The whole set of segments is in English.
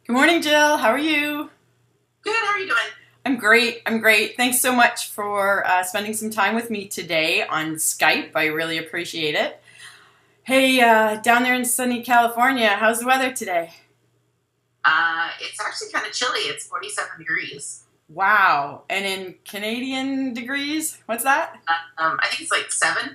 Good morning, Jill. How are you? Good. How are you doing? I'm great. I'm great. Thanks so much for spending some time with me today on Skype. I really appreciate it. Hey, down there in sunny California, how's the weather today? It's actually kind of chilly. It's 47 degrees. Wow. And in Canadian degrees, what's that? I think it's like 7.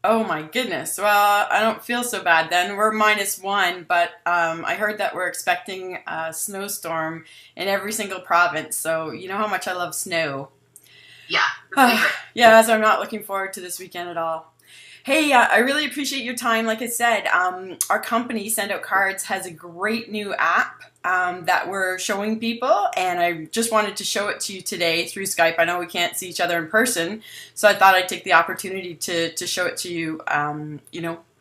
Oh my goodness. Well, I don't feel so bad then. We're -1, but I heard that we're expecting a snowstorm in every single province. So you know how much I love snow. Yeah, your favorite. Yeah, so I'm not looking forward to this weekend at all. Hey, I really appreciate your time. Like I said, our company, Send Out Cards, has a great new app that we're showing people, and I just wanted to show it to you today through Skype. I know we can't see each other in person, so I thought I'd take the opportunity to show it to you,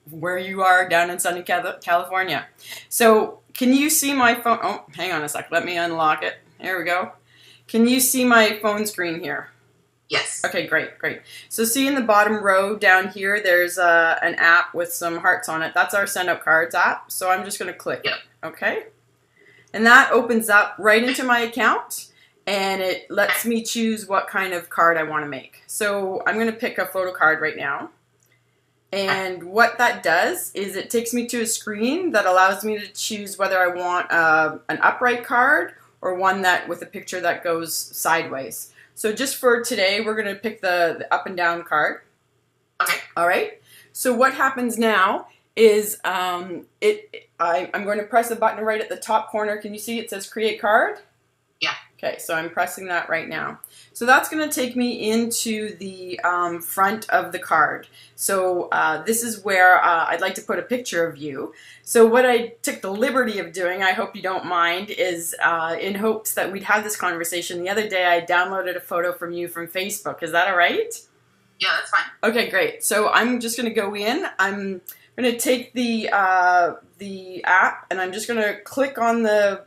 where you are down in sunny California. So, can you see my phone? Oh, hang on a sec. Let me unlock it. There we go. Can you see my phone screen here? Yes. Okay, great, great. So see in the bottom row down here, there's an app with some hearts on it. That's our Send Out Cards app. So I'm just going to click Yep. it, okay? And that opens up right into my account, and it lets me choose what kind of card I want to make. So I'm going to pick a photo card right now. And what that does is it takes me to a screen that allows me to choose whether I want an upright card or one that with a picture that goes sideways. So just for today, we're going to pick the up and down card. Okay. All right. So what happens now is I'm going to press a button right at the top corner. Can you see it says create card? Yeah. Okay, so I'm pressing that right now. So that's going to take me into the front of the card. So this is where I'd like to put a picture of you. So what I took the liberty of doing, I hope you don't mind, is in hopes that we'd have this conversation. The other day I downloaded a photo from you from Facebook. Is that all right? Yeah, that's fine. Okay, great. So I'm just going to go in. I'm going to take the app, and I'm just going to click on the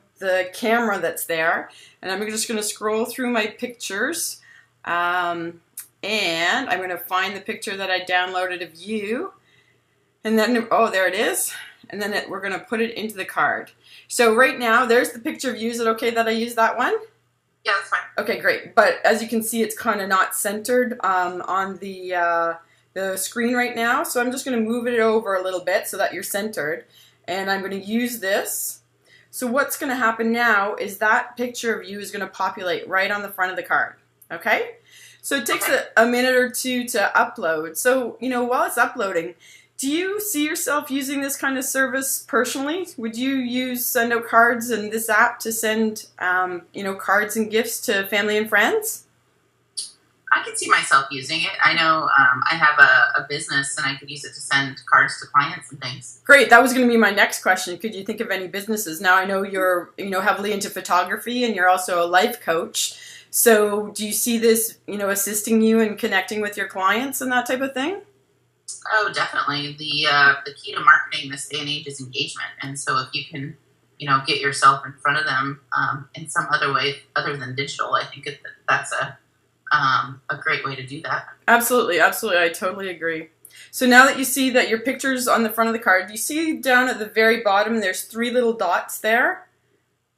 camera that's there, and I'm just going to scroll through my pictures, and I'm going to find the picture that I downloaded of you, and then, oh, there it is, and then we're going to put it into the card. So right now, there's the picture of you. Is it okay that I use that one? Yeah, that's fine. Okay, great. But as you can see, it's kind of not centered on the screen right now, so I'm just going to move it over a little bit so that you're centered, and I'm going to use this. So what's going to happen now is that picture of you is going to populate right on the front of the card, okay? So it takes a minute or two to upload. So, while it's uploading, do you see yourself using this kind of service personally? Would you use Send Out Cards and this app to send, cards and gifts to family and friends? I can see myself using it. I know I have a business, and I could use it to send cards to clients and things. Great. That was going to be my next question. Could you think of any businesses? Now I know you're, heavily into photography, and you're also a life coach. So do you see this, assisting you in connecting with your clients and that type of thing? Oh, definitely. The key to marketing this day and age is engagement, and so if you can, get yourself in front of them in some other way other than digital, I think that's a great way to do that. Absolutely, absolutely. I totally agree. So now that you see that your picture's on the front of the card, you see down at the very bottom there's 3 little dots there?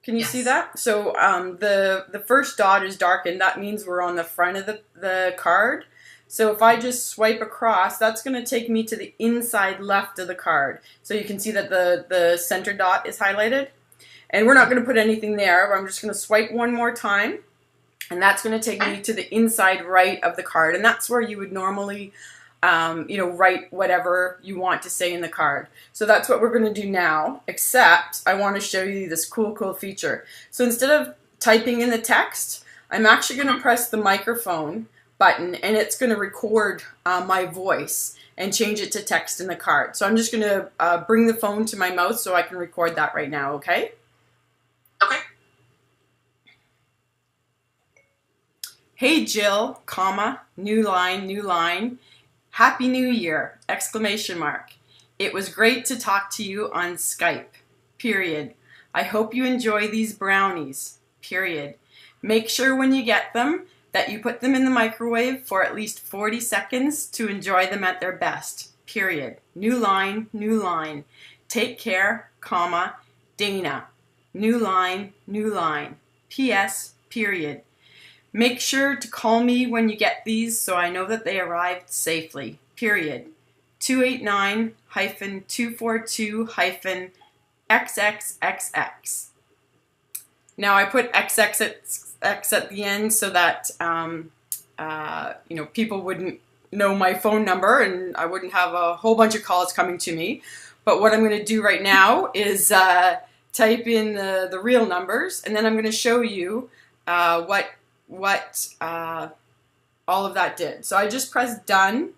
Can you see that? So the first dot is darkened. That means we're on the front of the card. So if I just swipe across, that's going to take me to the inside left of the card. So you can see that the center dot is highlighted. And we're not going to put anything there. I'm just going to swipe one more time. And that's going to take me to the inside right of the card. And that's where you would normally, write whatever you want to say in the card. So that's what we're going to do now, except I want to show you this cool feature. So instead of typing in the text, I'm actually going to press the microphone button, and it's going to record my voice and change it to text in the card. So I'm just going to bring the phone to my mouth so I can record that right now, okay? Okay. Hey Jill, comma, new line, Happy New Year, exclamation mark. It was great to talk to you on Skype, period. I hope you enjoy these brownies, period. Make sure when you get them that you put them in the microwave for at least 40 seconds to enjoy them at their best, period. New line. Take care, comma, Dana. new line, new line. PS, period. Make sure to call me when you get these so I know that they arrived safely. Period. 289-242-XXXX. Now I put XXX at the end so that people wouldn't know my phone number and I wouldn't have a whole bunch of calls coming to me. But what I'm going to do right now is type in the real numbers, and then I'm going to show you what all of that did. So I just pressed done,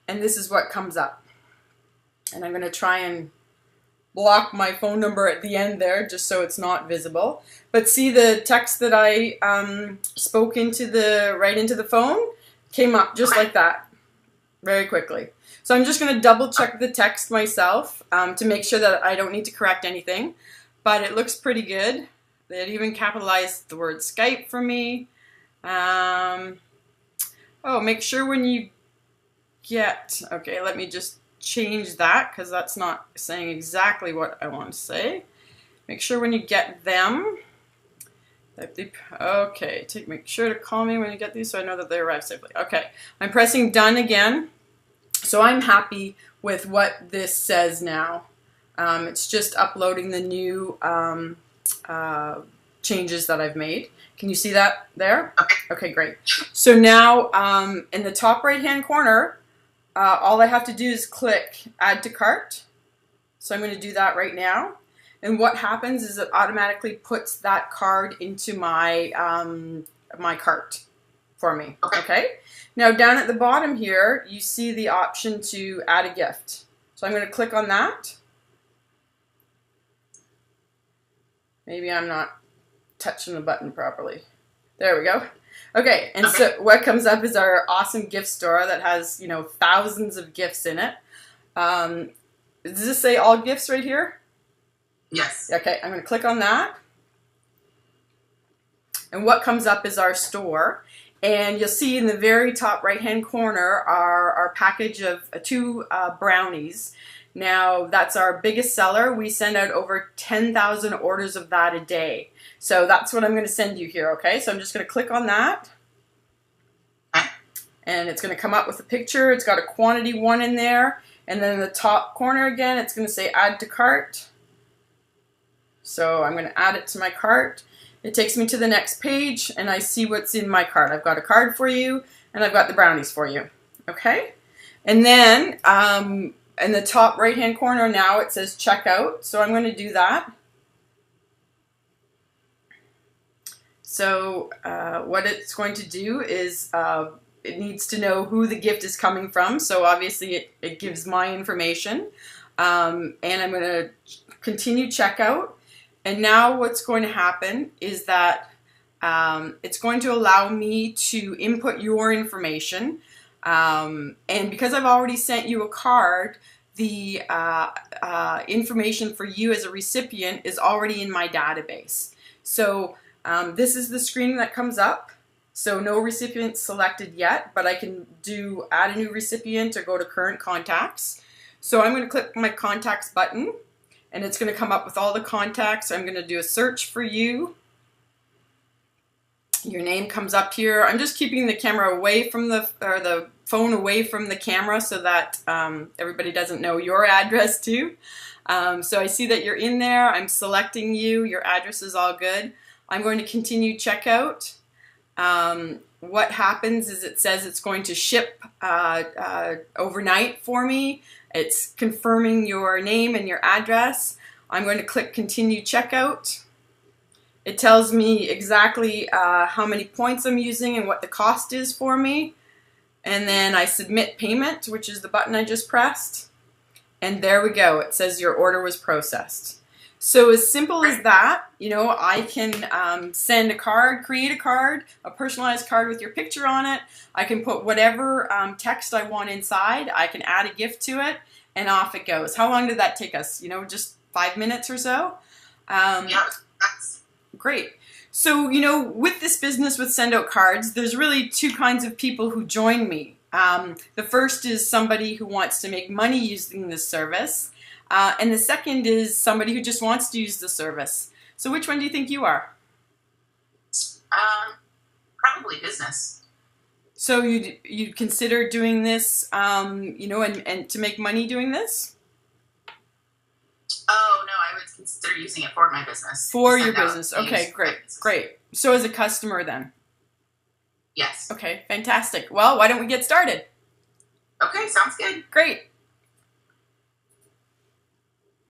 and this is what comes up. And I'm going to try and block my phone number at the end there just so it's not visible. But see, the text that I spoke right into the phone came up just like that very quickly. So I'm just going to double check the text myself to make sure that I don't need to correct anything. But it looks pretty good. It even capitalized the word Skype for me. Make sure when you get... Okay, let me just change that because that's not saying exactly what I want to say. Make sure when you get them... Okay, make sure to call me when you get these so I know that they arrive safely. Okay, I'm pressing done again. So I'm happy with what this says now. It's just uploading the new changes that I've made. Can you see that there? Okay, great. So now in the top right hand corner, all I have to do is click add to cart. So I'm going to do that right now. And what happens is it automatically puts that card into my my cart for me. Okay. Now down at the bottom here, you see the option to add a gift. So I'm going to click on that. Maybe I'm not touching the button properly. There we go. Okay, and so what comes up is our awesome gift store that has, thousands of gifts in it. Does this say all gifts right here? Yes. Okay, I'm going to click on that. And what comes up is our store. And you'll see in the very top right-hand corner our package of 2 brownies. Now, that's our biggest seller. We send out over 10,000 orders of that a day. So that's what I'm going to send you here, okay? So I'm just going to click on that. And it's going to come up with a picture. It's got a quantity 1 in there. And then in the top corner again, it's going to say add to cart. So I'm going to add it to my cart. It takes me to the next page, and I see what's in my cart. I've got a card for you, and I've got the brownies for you. Okay? And then in the top right-hand corner now, it says checkout. So I'm going to do that. So what it's going to do is it needs to know who the gift is coming from. So obviously it gives my information. And I'm going to continue checkout. And now what's going to happen is that it's going to allow me to input your information. And because I've already sent you a card, the information for you as a recipient is already in my database. So this is the screen that comes up. So no recipient selected yet, but I can do add a new recipient or go to current contacts. So I'm going to click my contacts button. And it's going to come up with all the contacts. I'm going to do a search for you. Your name comes up here. I'm just keeping the camera away from the phone away from the camera so that everybody doesn't know your address too. So I see that you're in there. I'm selecting you. Your address is all good. I'm going to continue checkout. What happens is it says it's going to ship overnight for me. It's confirming your name and your address. I'm going to click continue checkout. It tells me exactly how many points I'm using and what the cost is for me. And then I submit payment, which is the button I just pressed. And there we go. It says your order was processed. So as simple as that, I can send a card, create a card, a personalized card with your picture on it. I can put whatever text I want inside. I can add a gift to it, and off it goes. How long did that take us? Just 5 minutes or so? Yeah, that's great. So, with this business with Send Out Cards, there's really 2 kinds of people who join me. The first is somebody who wants to make money using this service. And the second is somebody who just wants to use the service. So which one do you think you are? Probably business. So you'd consider doing this, you know, and to make money doing this? Oh, no, I would consider using it for my business. For your business. Okay, great, great. So as a customer then? Yes. Okay, fantastic. Well, why don't we get started? Okay, sounds good. Great.